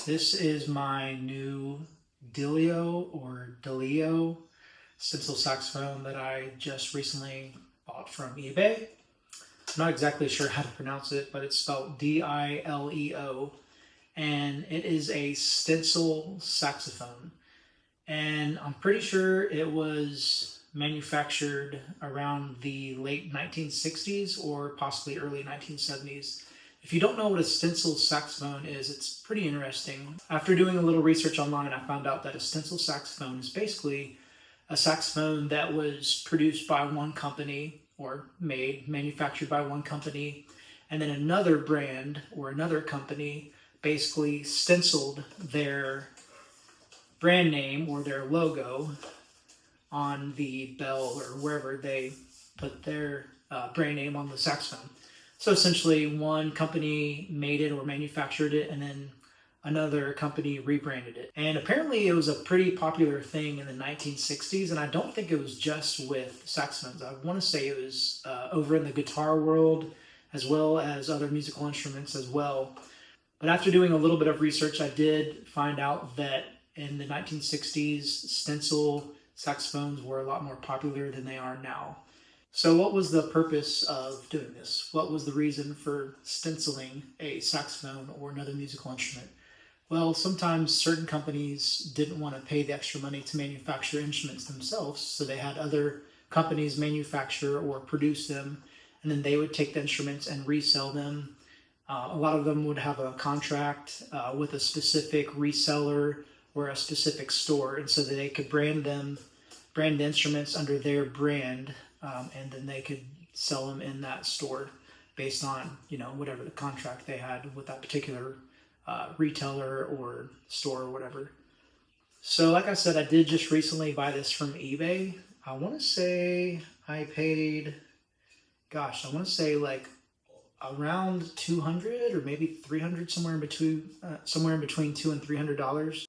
This is my new Dileo Stencil Saxophone that I just recently bought from eBay. I'm not exactly sure how to pronounce it, but it's spelled D-I-L-E-O, and it is a Stencil Saxophone. And I'm pretty sure it was manufactured around the late 1960s or possibly early 1970s. If you don't know what a stencil saxophone is, it's pretty interesting. After doing a little research online, I found out that a stencil saxophone is basically a saxophone that was produced by one company or manufactured by one company, and then another brand or another company basically stenciled their brand name or their logo on the bell or wherever they put their brand name on the saxophone. So essentially one company made it or manufactured it, and then another company rebranded it. And apparently it was a pretty popular thing in the 1960s, and I don't think it was just with saxophones. I want to say it was over in the guitar world as well as other musical instruments as well. But after doing a little bit of research, I did find out that in the 1960s, stencil saxophones were a lot more popular than they are now. So what was the purpose of doing this? What was the reason for stenciling a saxophone or another musical instrument? Well, sometimes certain companies didn't want to pay the extra money to manufacture instruments themselves, so they had other companies manufacture or produce them, and then they would take the instruments and resell them. A lot of them would have a contract with a specific reseller or a specific store, and so that they could brand the instruments under their brand, and then they could sell them in that store based on, whatever the contract they had with that particular retailer or store or whatever. So like I said, I did just recently buy this from eBay. I want to say I paid, like around 200 or maybe 300, somewhere in between $200 and $300.